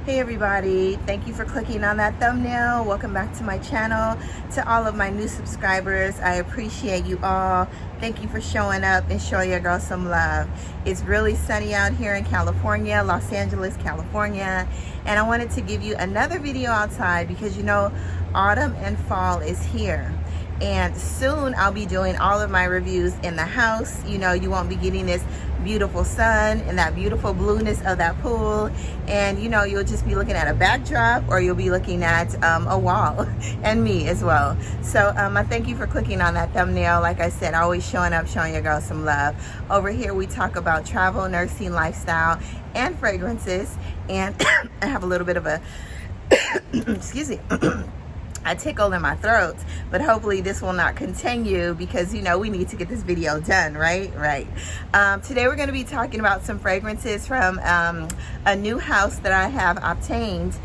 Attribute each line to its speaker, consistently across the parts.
Speaker 1: Hey everybody, thank you for clicking on that thumbnail. Welcome back to my channel. To all of my new subscribers, I appreciate you all. Thank you for showing up and showing your girl some love. It's really sunny out here in California, Los Angeles, California, and I wanted to give you another video outside because you know autumn and fall is here. And soon I'll be doing all of my reviews in the house. You know, you won't be getting this beautiful sun and that beautiful blueness of that pool. And you know, you'll just be looking at a backdrop or you'll be looking at a wall and me as well. So I thank you for clicking on that thumbnail. Like I said, always showing up, showing your girl some love. Over here we talk about travel, nursing, lifestyle, and fragrances. And I have a little bit of a, excuse me, a tickle in my throat, but hopefully this will not continue because you know we need to get this video done, right? Today we're going to be talking about some fragrances from a new house that I have obtained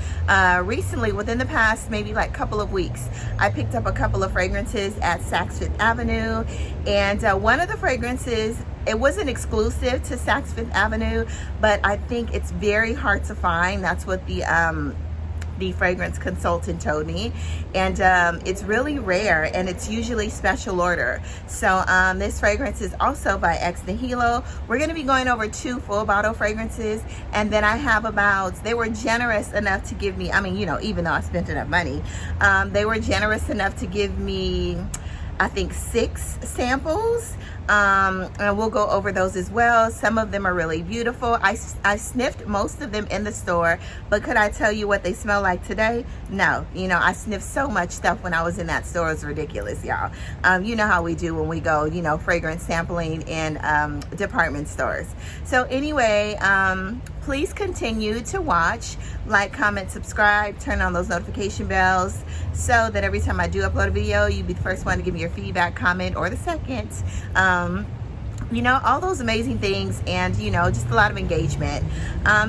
Speaker 1: recently. Within the past maybe like couple of weeks, I picked up a couple of fragrances at Saks Fifth Avenue, and one of the fragrances, it wasn't exclusive to Saks Fifth Avenue, but I think it's very hard to find. That's what the fragrance consultant told me, and it's really rare and it's usually special order. So this fragrance is also by Ex Nihilo. We're going to be going over 2 full bottle fragrances, and then I have about, they were generous enough to give me, I mean, you know, even though I spent enough money, they were generous enough to give me, I think, 6 samples, and we'll go over those as well. Some of them are really beautiful. I sniffed most of them in the store, but could I tell you what they smell like today? No. You know, I sniffed so much stuff when I was in that store. It's ridiculous, y'all. You know how we do when we go, you know, fragrance sampling in department stores. So anyway, please continue to watch, like, comment, subscribe, turn on those notification bells so that every time I do upload a video, you'll be the first one to give me your feedback, comment, or the second. You know, all those amazing things, and you know, just a lot of engagement.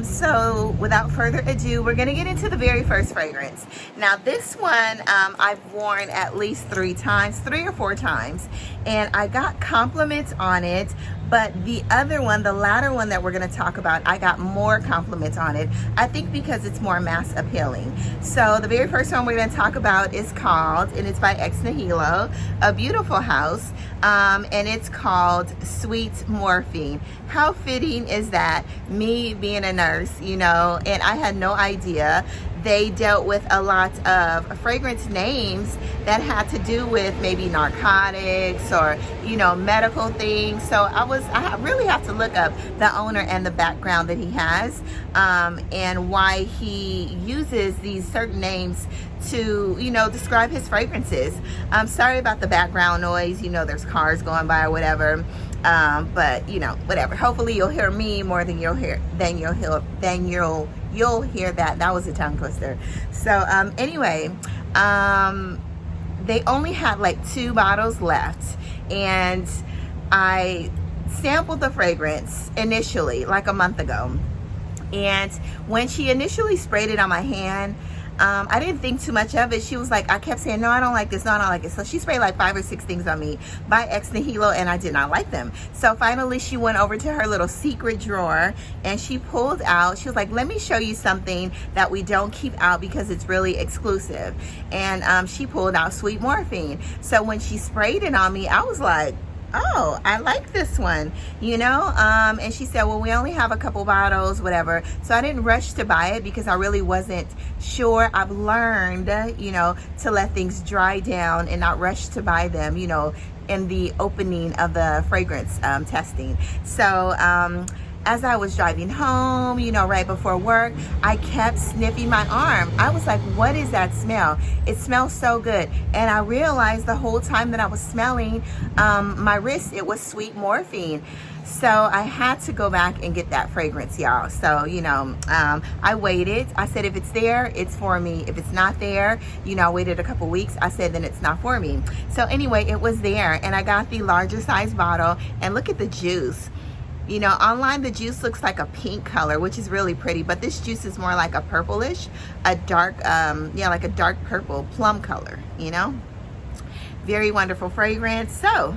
Speaker 1: So without further ado, we're gonna get into the very first fragrance. Now this one I've worn at least 3 or 4 times, and I got compliments on it. But the other one, the latter one that we're going to talk about, I got more compliments on it. I think because it's more mass appealing. So the very first one we're going to talk about is called, and it's by Ex Nihilo, a beautiful house, and it's called Sweet Morphine. How fitting is that? Me being a nurse, you know, and I had no idea they dealt with a lot of fragrance names that had to do with maybe narcotics or, you know, medical things. So I really have to look up the owner and the background that he has, and why he uses these certain names to, you know, describe his fragrances. I'm sorry about the background noise. You know, there's cars going by or whatever. But you know, whatever. Hopefully you'll hear me more than you'll hear that. That was a tongue twister. So anyway, they only had like 2 bottles left, and I sampled the fragrance initially like a month ago, and when she initially sprayed it on my hand, I didn't think too much of it. She was like, I kept saying, no, I don't like this, no, I don't like it. So she sprayed like 5 or 6 things on me by Ex Nihilo, and I did not like them. So finally she went over to her little secret drawer and she pulled out, she was like, let me show you something that we don't keep out because it's really exclusive. And she pulled out Sweet Morphine. So when she sprayed it on me, I was like, oh, I like this one, you know. And she said, well, we only have a couple bottles, whatever. So I didn't rush to buy it because I really wasn't sure. I've learned, you know, to let things dry down and not rush to buy them, you know, in the opening of the fragrance testing. So as I was driving home, you know, right before work, I kept sniffing my arm. I was like, what is that smell? It smells so good. And I realized the whole time that I was smelling my wrist, it was Sweet Morphine. So I had to go back and get that fragrance, y'all. So, you know, I waited. I said, if it's there, it's for me. If it's not there, you know, I waited a couple weeks. I said, then it's not for me. So anyway, it was there, and I got the larger size bottle, and look at the juice. You know, online the juice looks like a pink color, which is really pretty, but this juice is more like a purplish, a dark, yeah, like a dark purple plum color, you know. Very wonderful fragrance. So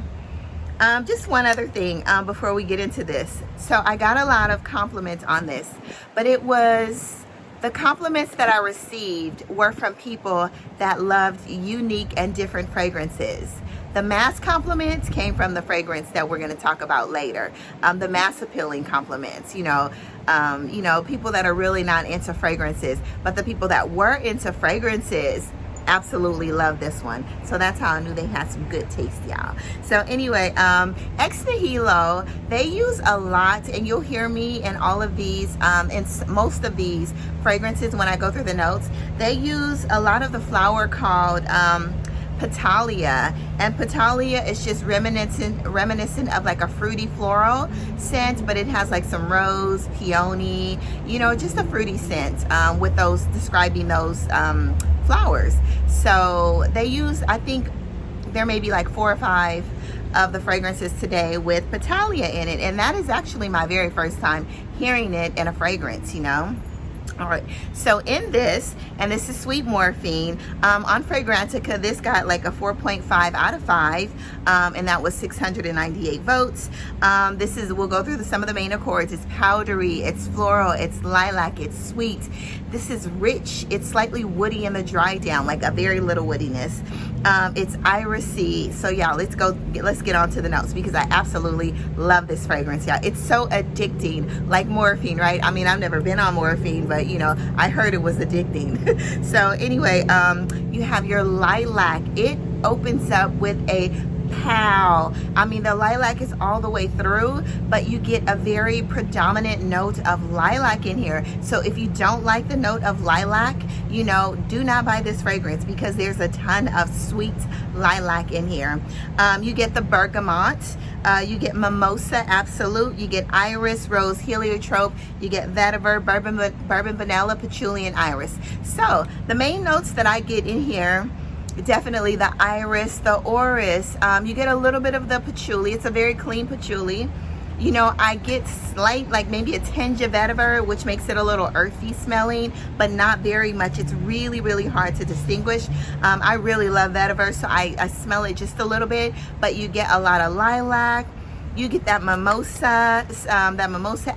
Speaker 1: just one other thing before we get into this. So I got a lot of compliments on this, but it was The compliments that I received were from people that loved unique and different fragrances. The mass compliments came from the fragrance that we're going to talk about later. The mass appealing compliments, people that are really not into fragrances, but the people that were into fragrances absolutely love this one. So that's how I knew they had some good taste, y'all. So anyway, Ex Nihilo, they use a lot, and you'll hear me in all of these, in most of these fragrances when I go through the notes, they use a lot of the flower called Petalia, and Petalia is just reminiscent of like a fruity floral scent, but it has like some rose, peony, just a fruity scent with those, describing those flowers. So they use, I think there may be like 4 or 5 of the fragrances today with Petalia in it, and that is actually my very first time hearing it in a fragrance, All right, so in this, and this is Sweet Morphine, on Fragrantica, this got like a 4.5 out of 5, and that was 698 votes. We'll go through some of the main accords. It's powdery, it's floral, it's lilac, it's sweet. This is rich, it's slightly woody in the dry down, like a very little woodiness. It's irisy. So yeah, let's get on to the notes, because I absolutely love this fragrance. Yeah, it's so addicting, like morphine, right? I mean, I've never been on morphine, but I heard it was addicting. So anyway, you have your lilac. It opens up with a pow. I mean, the lilac is all the way through, but you get a very predominant note of lilac in here. So if you don't like the note of lilac, do not buy this fragrance, because there's a ton of sweet lilac in here. You get the bergamot, you get mimosa absolute, you get iris, rose, heliotrope, you get vetiver, bourbon vanilla, patchouli, and iris. So the main notes that I get in here, definitely the iris, the orris, you get a little bit of the patchouli. It's a very clean patchouli. I get slight, like maybe a tinge of vetiver, which makes it a little earthy smelling, but not very much. It's really, really hard to distinguish. I really love vetiver, so I smell it just a little bit, but you get a lot of lilac. You get that mimosa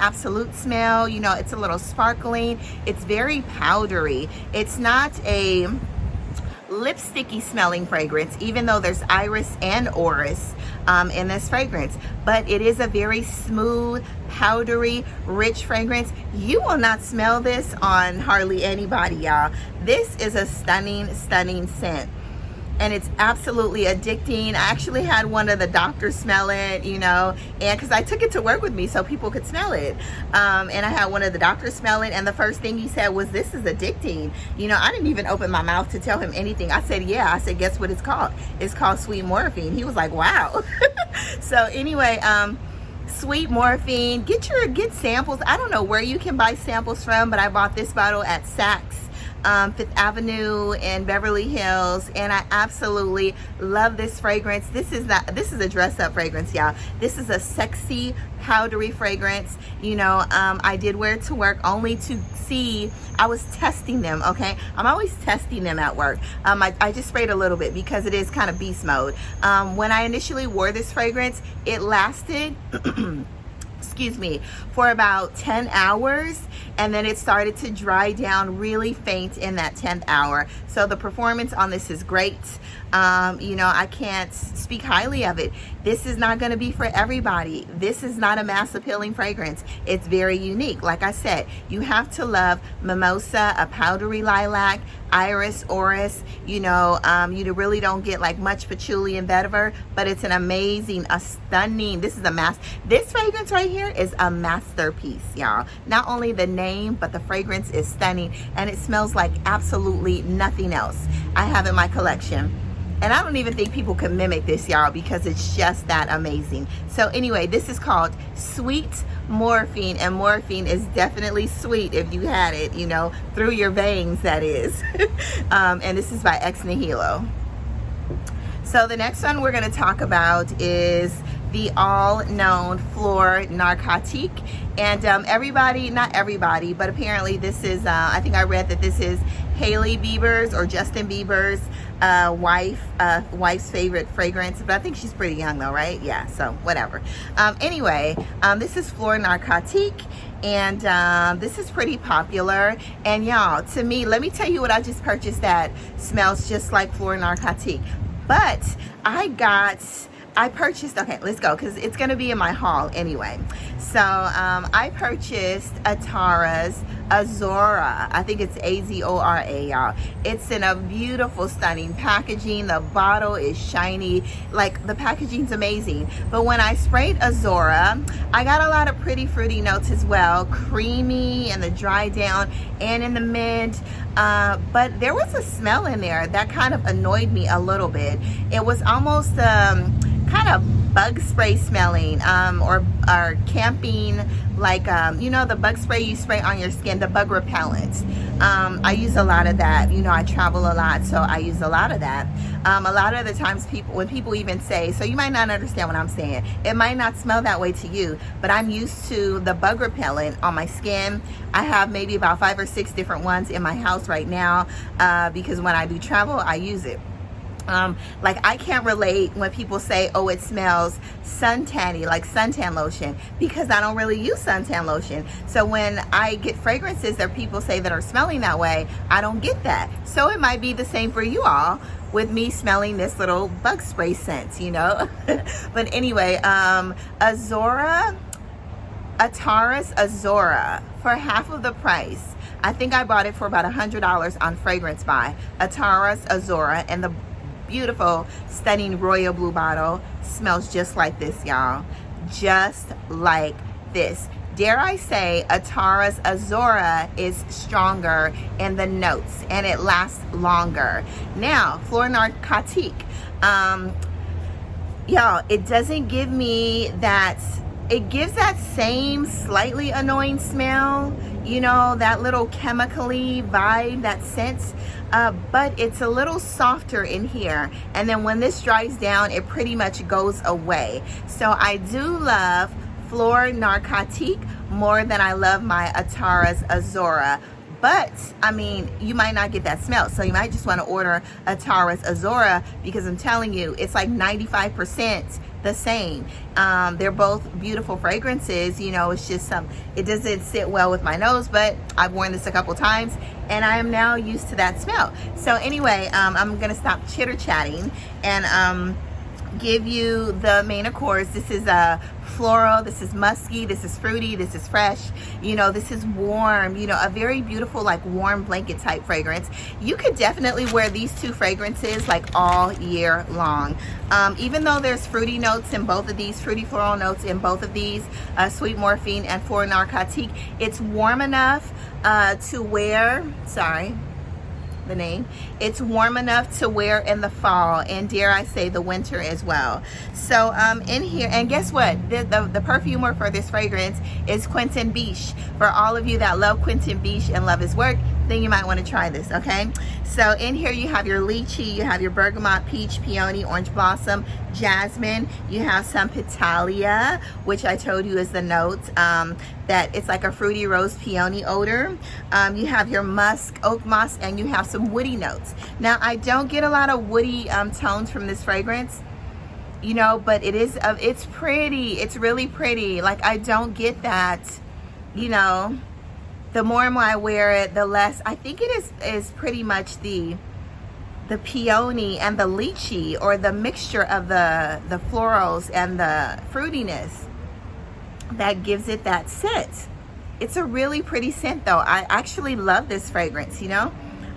Speaker 1: absolute smell. It's a little sparkling. It's very powdery. It's not a lipsticky smelling fragrance, even though there's iris and orris in this fragrance, but it is a very smooth, powdery, rich fragrance. You will not smell this on hardly anybody, y'all. This is a stunning scent, and it's absolutely addicting. I actually had one of the doctors smell it, and because I took it to work with me so people could smell it, and I had one of the doctors smell it, and the first thing he said was, "This is addicting." I didn't even open my mouth to tell him anything. I said, "Yeah." I said, "Guess what it's called? It's called Sweet Morphine." He was like, "Wow." So anyway, Sweet Morphine, get samples. I don't know where you can buy samples from, but I bought this bottle at Saks, Fifth Avenue in Beverly Hills, and I absolutely love this fragrance. This is a dress up fragrance, y'all. This is a sexy, powdery fragrance. I did wear it to work only to see. I was testing them, okay? I'm always testing them at work. I just sprayed a little bit because it is kind of beast mode. When I initially wore this fragrance, it lasted excuse me, for about 10 hours, and then it started to dry down really faint in that 10th hour. So the performance on this is great. I can't speak highly of it. This is not going to be for everybody. This is not a mass appealing fragrance. It's very unique. Like I said, you have to love mimosa, a powdery lilac, iris, orris. You really don't get like much patchouli and vetiver, but it's an amazing, a stunning, this fragrance right here is a masterpiece, y'all. Not only the name, but the fragrance is stunning, and it smells like absolutely nothing else I have in my collection. And I don't even think people can mimic this, y'all, because it's just that amazing. So anyway, this is called Sweet Morphine, and morphine is definitely sweet if you had it, through your veins, that is. And this is by Ex Nihilo. So the next one we're going to talk about is the all-known Fleur Narcotique. And everybody, not everybody, but apparently this is, I think I read that this is Hailey Bieber's or Justin Bieber's wife's favorite fragrance, but I think she's pretty young though, right? Yeah, so whatever. Anyway, this is Fleur Narcotique, and this is pretty popular. And y'all, to me, let me tell you what I just purchased that smells just like Fleur Narcotique. But I purchased, okay, let's go, because it's going to be in my haul anyway. So I purchased Atara's Azora. I think it's Azora, y'all. It's in a beautiful, stunning packaging. The bottle is shiny. Like, the packaging's amazing. But when I sprayed Azora, I got a lot of pretty fruity notes as well. Creamy in the dry down and in the mint. But there was a smell in there that kind of annoyed me a little bit. It was almost kind of bug spray smelling, or camping, like you know, the bug spray you spray on your skin, the bug repellent. I use a lot of that. You know, I travel a lot, so I use a lot of that. A lot of the times when people even say, so you might not understand what I'm saying, it might not smell that way to you, but I'm used to the bug repellent on my skin. I have maybe about 5 or 6 different ones in my house right now, because when I do travel, I use it. Like, I can't relate when people say, oh, it smells suntanny, like suntan lotion, because I don't really use suntan lotion. So when I get fragrances that people say that are smelling that way, I don't get that. So it might be the same for you all with me smelling this little bug spray scent, you know. But anyway, Atara's Azora, for half of the price. I think I bought it for about $100 on Fragrance Buy. Atara's Azora, and the beautiful, stunning royal blue bottle smells just like this, y'all. Just like this. Dare I say, Atara's Azora is stronger in the notes, and it lasts longer. Now, Fleur Narcotique, y'all, it doesn't give me that. It gives that same slightly annoying smell, you know, that little chemically vibe, that scent, but it's a little softer in here. And then when this dries down, it pretty much goes away. So I do love Fleur Narcotique more than I love my Atara's Azora. But, I mean, you might not get that smell. So you might just want to order Atara's Azora, because I'm telling you, it's like 95% the same. They're both beautiful fragrances. You know, it's just it doesn't sit well with my nose, but I've worn this a couple times and I am now used to that smell. So anyway, I'm going to stop chitter chatting and give you the main accords. This is floral, this is musky, this is fruity, this is fresh, you know, this is warm, you know, a very beautiful, like, warm blanket type fragrance. You could definitely wear these two fragrances like all year long. Even though there's fruity notes in both of these, fruity floral notes in both of these, Sweet Morphine and Fleur Narcotique, it's warm enough to wear, the name, it's warm enough to wear in the fall, and dare I say the winter as well. So in here, and guess what, the perfumer for this fragrance is Quentin Bisch. For all of you that love Quentin Bisch and love his work, then you might want to try this, okay? So in here you have your Litchi, you have your Bergamot, Peach, Peony, Orange Blossom, Jasmine, you have some Petalia, which I told you is the note, that it's like a fruity rose peony odor. You have your musk, oak moss, and you have some woody notes. Now, I don't get a lot of woody tones from this fragrance, you know, but it's pretty, it's really pretty. Like, I don't get that, you know. The more and more I wear it, the less. I think it is pretty much the peony and the lychee, or the mixture of the florals and the fruitiness that gives it that scent. It's a really pretty scent though. I actually love this fragrance, you know.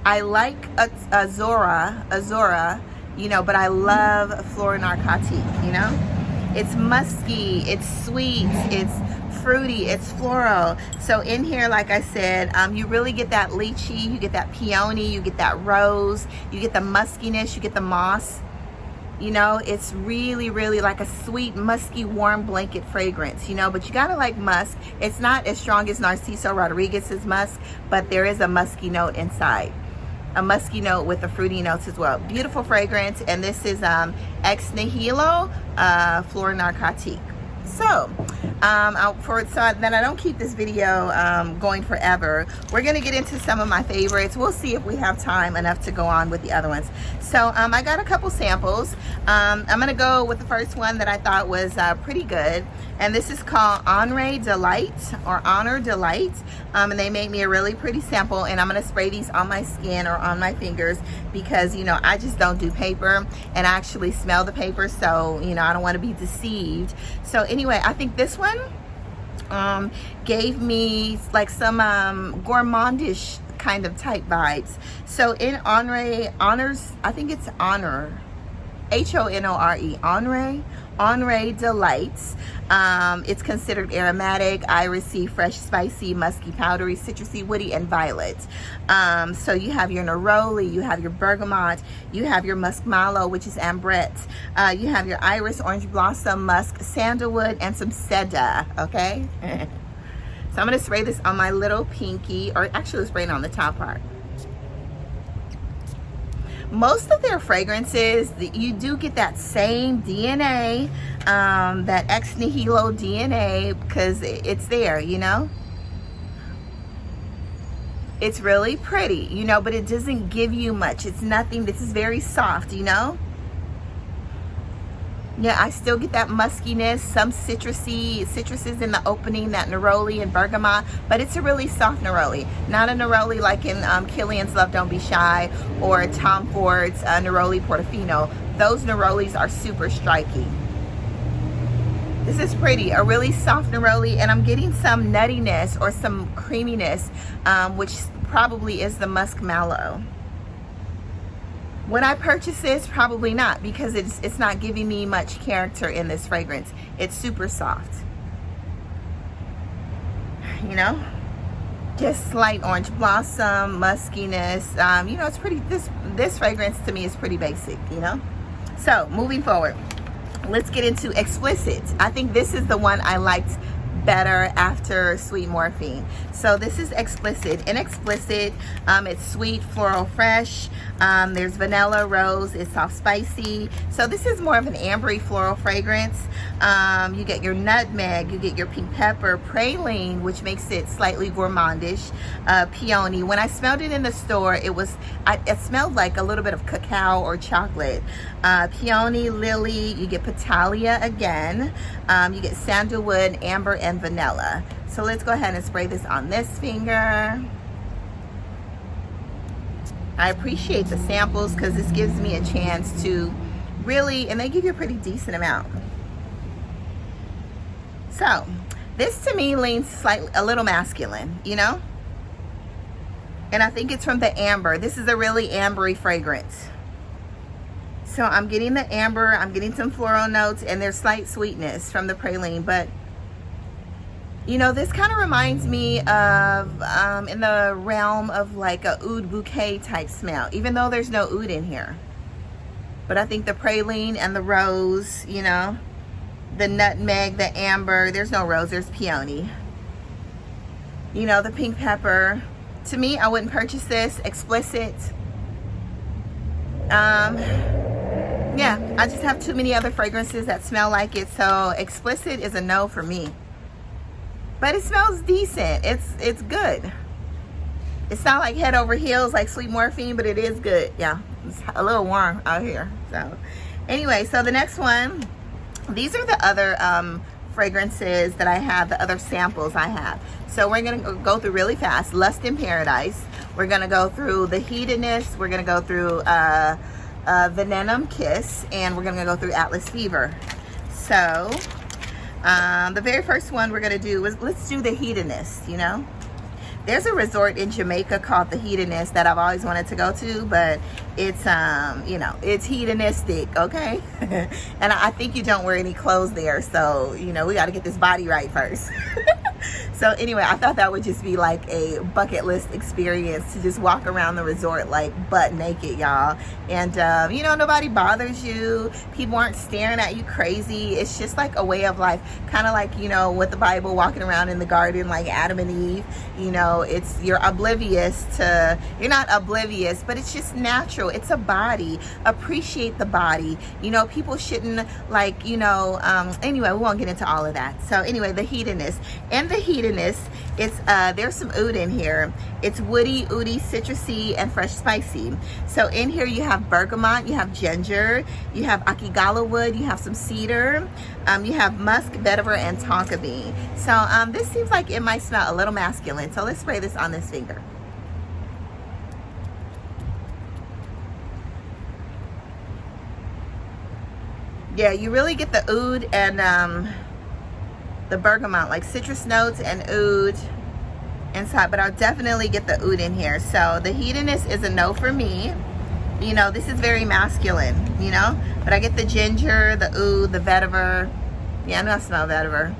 Speaker 1: I like Azora, you know, but I love Fleur Narcotique, you know. It's musky, it's sweet, it's fruity, it's floral. So in here, like I said, you really get that lychee, you get that peony, you get that rose, you get the muskiness, you get the moss. You know, it's really, really like a sweet, musky, warm blanket fragrance, you know, but you gotta like musk. It's not as strong as Narciso Rodriguez's musk, but there is a musky note inside. A musky note with the fruity notes as well. Beautiful fragrance, and this is Ex Nihilo Fleur Narcotique. So so that I don't keep this video going forever, we're gonna get into some of my favorites. We'll see if we have time enough to go on with the other ones. So I got a couple samples. I'm gonna go with the first one that I thought was pretty good, and this is called Honor Delight, or Honor Delight, and they made me a really pretty sample, and I'm gonna spray these on my skin or on my fingers because, you know, I just don't do paper, and I actually smell the paper, so, you know, I don't want to be deceived. So anyway, I think this one gave me like some gourmandish kind of type vibes. So in Honors, I think it's Honor, H-O-N-O-R-E, Honor Delights. It's considered aromatic, irisy, fresh, spicy, musky, powdery, citrusy, woody, and violet. So you have your neroli, you have your bergamot, you have your musk mallow, which is ambrette, you have your iris, orange blossom, musk, sandalwood, and some seda. Okay. So I'm going to spray this on my little pinky, or actually spray it on the top part. Most of their fragrances, you do get that same DNA, that Ex Nihilo DNA, because it's there, you know. It's really pretty, you know, but it doesn't give you much. It's nothing. This is very soft, you know. Yeah, I still get that muskiness, some citruses in the opening, that neroli and bergamot, but it's a really soft neroli. Not a neroli like in Killian's Love Don't Be Shy or Tom Ford's neroli Portofino. Those nerolis are super striking. This is pretty, a really soft neroli, and I'm getting some nuttiness or some creaminess, which probably is the musk mallow. When I purchase this, probably not, because it's not giving me much character in this fragrance. It's super soft, you know, just slight orange blossom, muskiness. You know, it's pretty, this fragrance to me is pretty basic, you know. So moving forward, let's get into Explicit. I think this is the one I liked better after Sweet Morphine. So this is Explicit. In Explicit, it's sweet, floral, fresh. There's vanilla, rose, it's soft, spicy. So this is more of an ambery floral fragrance. You get your nutmeg, you get your pink pepper, praline, which makes it slightly gourmandish, peony. When I smelled it in the store, it smelled like a little bit of cacao or chocolate. Peony, lily, you get Petalia again. You get sandalwood, amber, and vanilla. So let's go ahead and spray this on this finger. I appreciate the samples because this gives me a chance to really, and they give you a pretty decent amount. So this to me leans slightly, a little masculine, you know, and I think it's from the amber. This is a really ambery fragrance. So I'm getting the amber, I'm getting some floral notes, and there's slight sweetness from the praline. But you know, this kind of reminds me of in the realm of like a oud bouquet type smell, even though there's no oud in here. But I think the praline and the rose, you know, the nutmeg, the amber, there's no rose, there's peony. You know, the pink pepper. To me, I wouldn't purchase this. Explicit. Yeah, I just have too many other fragrances that smell like it, so Explicit is a no for me. But it smells decent. It's good. It's not like head over heels like Sweet Morphine, but it is good. Yeah, it's a little warm out here. So anyway, so the next one, these are the other fragrances that I have, the other samples I have. So we're gonna go through really fast. Lust in Paradise. We're gonna go through the Hedonist. We're gonna go through Venom Kiss, and we're gonna go through Atlas Fever. So the very first one we're gonna do is, let's do the Hedonist. You know, there's a resort in Jamaica called the Hedonist that I've always wanted to go to, but it's you know, it's hedonistic, okay? And I think you don't wear any clothes there, so you know, we got to get this body right first. So anyway, I thought that would just be like a bucket list experience to just walk around the resort like butt naked, y'all. And you know, nobody bothers you. People aren't staring at you crazy. It's just like a way of life, kind of like, you know, with the Bible, walking around in the garden like Adam and Eve. You know, it's, you're oblivious to, you're not oblivious, but it's just natural. It's a body. Appreciate the body. You know, people shouldn't like, you know, anyway, we won't get into all of that. So anyway, the Hedonist. And the Hedonist, it's there's some oud in here. It's woody, oudy, citrusy, and fresh spicy. So in here you have bergamot, you have ginger, you have akigala wood, you have some cedar, you have musk, vetiver, and tonka bean. So this seems like it might smell a little masculine. So let's spray this on this finger. Yeah, you really get the oud and the bergamot, like citrus notes and oud inside, but I'll definitely get the oud in here. So the Hedonist is a no for me. You know, this is very masculine, you know, but I get the ginger, the oud, the vetiver. Yeah, I know I smell vetiver.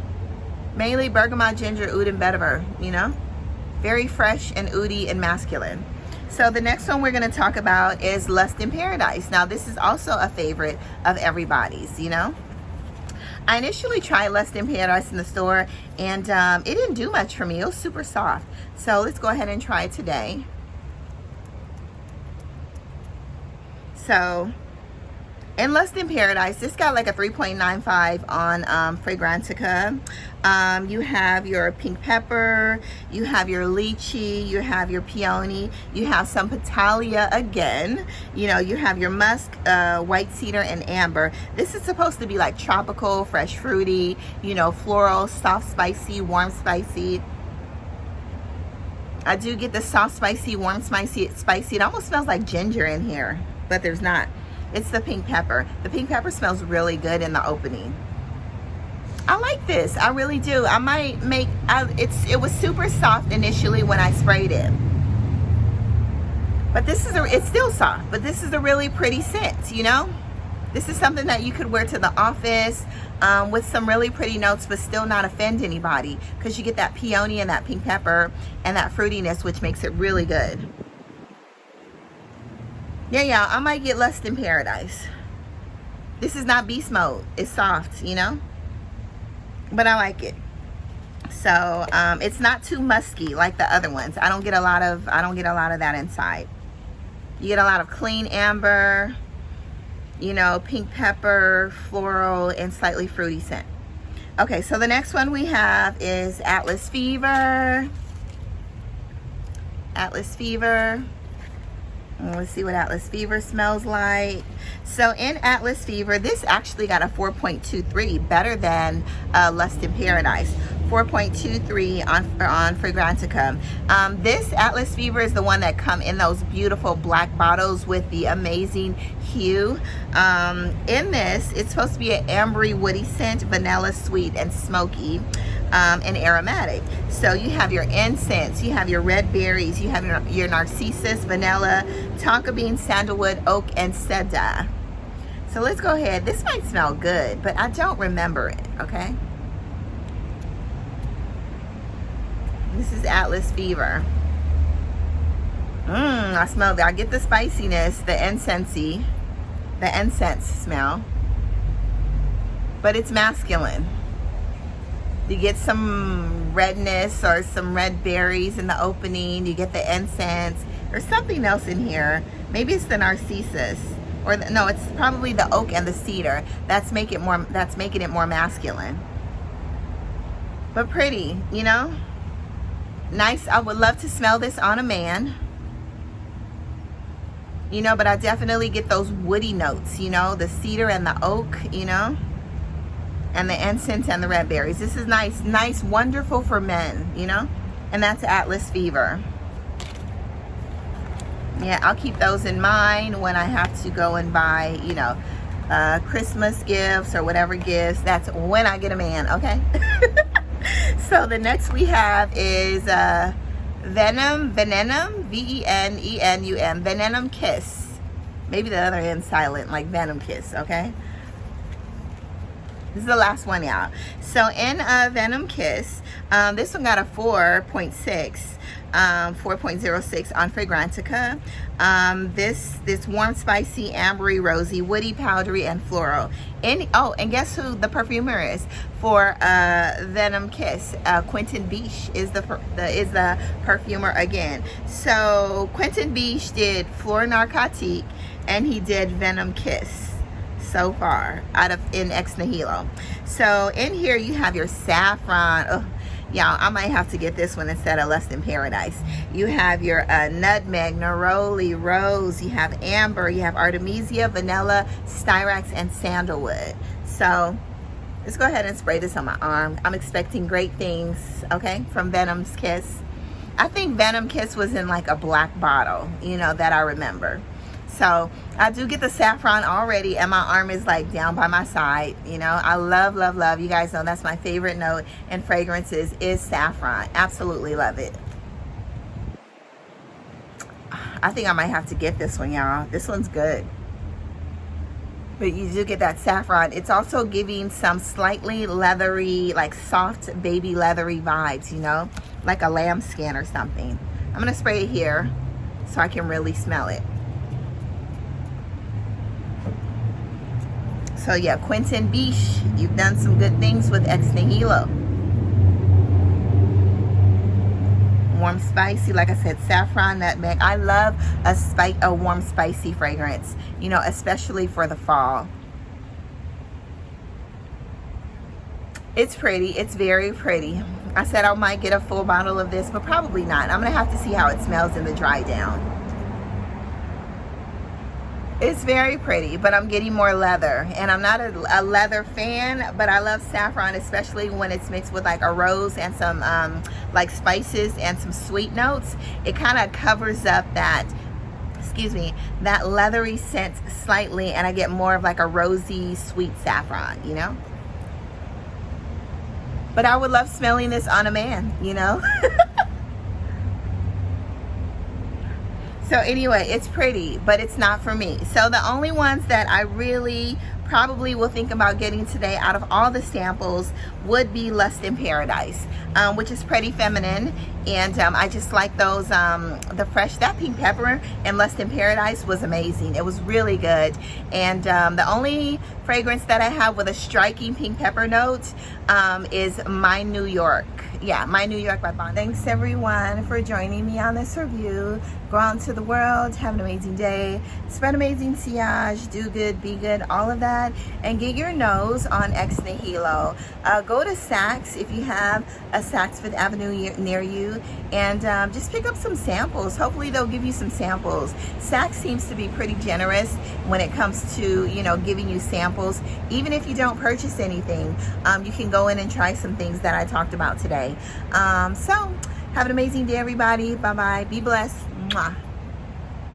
Speaker 1: Mainly bergamot, ginger, oud, and vetiver, you know, very fresh and oudy and masculine. So the next one we're going to talk about is Lust in Paradise. Now this is also a favorite of everybody's, you know. I initially tried Lust in Paradise in the store, and it didn't do much for me. It was super soft. So let's go ahead and try it today. So in Lust in Paradise, this got like a 3.95 on Fragrantica. You have your pink pepper, you have your lychee, you have your peony, you have some Petalia again, you know, you have your musk, white cedar, and amber. This is supposed to be like tropical, fresh fruity, you know, floral, soft spicy, warm spicy. I do get the soft spicy, warm spicy. It almost smells like ginger in here, but there's not. It's the pink pepper. The pink pepper smells really good in the opening. I like this. I really do. I might make, it was super soft initially when I sprayed it. But this is, it's still soft, but this is a really pretty scent, you know? This is something that you could wear to the office with some really pretty notes, but still not offend anybody, because you get that peony and that pink pepper and that fruitiness, which makes it really good. Yeah, y'all, I might get Lust in Paradise. This is not beast mode. It's soft, you know? But I like it. So, it's not too musky like the other ones. I don't get a lot of that inside. You get a lot of clean amber, you know, pink pepper, floral, and slightly fruity scent. Okay, so the next one we have is Atlas Fever. Atlas Fever. Let's see what Atlas Fever smells like. So in Atlas Fever, this actually got a 4.23, better than Lust in Paradise. 4.23 on Fragrantica. This Atlas Fever is the one that come in those beautiful black bottles with the amazing hue. In this, it's supposed to be an ambery woody scent, vanilla, sweet, and smoky. And aromatic. So you have your incense, you have your red berries, you have your narcissus, vanilla, tonka bean, sandalwood, oak, and cedar. So let's go ahead. This might smell good, but I don't remember it, okay? This is Atlas Fever. I smell that. I get the spiciness, the incensey, the incense smell, but it's masculine. You get some redness or some red berries in the opening. You get the incense. There's something else in here. Maybe it's the narcissus, or no, it's probably the oak and the cedar. That's making it more masculine. But pretty, you know? Nice. I would love to smell this on a man. You know, but I definitely get those woody notes, you know, the cedar and the oak, you know? And the incense and the red berries. This is nice, wonderful for men, you know? And that's Atlas Fever. Yeah, I'll keep those in mind when I have to go and buy, you know, Christmas gifts or whatever gifts. That's when I get a man, okay? So the next we have is Venom, V-E-N-E-N-U-M, Venom Kiss. Maybe the other end's silent, like Venom Kiss, okay? This is the last one, y'all. So in Venom Kiss, this one got a 4.6. 4.06 on Fragrantica. This warm, spicy, ambery, rosy, woody, powdery, and floral. And guess who the perfumer is for Venom Kiss? Quentin Bisch is the perfumer again. So Quentin Bisch did Fleur Narcotique, and he did Venom Kiss so far in Ex Nihilo. So in here you have your saffron. Oh, y'all, I might have to get this one instead of Lust in Paradise. You have your nutmeg, neroli, rose. You have amber. You have artemisia, vanilla, styrax, and sandalwood. So let's go ahead and spray this on my arm. I'm expecting great things, okay, from Venom's Kiss. I think Venom Kiss was in like a black bottle, you know, that I remember. So I do get the saffron already, and my arm is like down by my side. You know, I love, love, love. You guys know that's my favorite note in fragrances is saffron. Absolutely love it. I think I might have to get this one, y'all. This one's good. But you do get that saffron. It's also giving some slightly leathery, like soft baby leathery vibes, you know, like a lambskin or something. I'm going to spray it here so I can really smell it. So yeah, Quentin Bisch, you've done some good things with Ex Nihilo. Warm, spicy, like I said, saffron, nutmeg. I love a warm, spicy fragrance, you know, especially for the fall. It's pretty. It's very pretty. I said I might get a full bottle of this, but probably not. I'm going to have to see how it smells in the dry down. It's very pretty, but I'm getting more leather, and I'm not a leather fan, but I love saffron, especially when it's mixed with like a rose and some like spices and some sweet notes. It kind of covers up that, excuse me, that leathery scent slightly, and I get more of like a rosy sweet saffron, you know. But I would love smelling this on a man, you know. So anyway, it's pretty, but it's not for me. So the only ones that I really probably will think about getting today out of all the samples would be Lust in Paradise, which is pretty feminine, and I just like those, the fresh, that pink pepper in Lust in Paradise was amazing. It was really good. And the only fragrance that I have with a striking pink pepper note is My New York. Yeah, My New York by Bond. Thanks everyone for joining me on this review. Go out into the world, have an amazing day, spread amazing sillage, do good, be good, all of that, and get your nose on Ex Nihilo. Go to Saks if you have a Saks Fifth Avenue near you, and just pick up some samples. Hopefully they'll give you some samples. Saks seems to be pretty generous when it comes to, you know, giving you samples. Even if you don't purchase anything, you can go in and try some things that I talked about today. So have an amazing day, everybody. Bye bye. Be blessed. Mwah.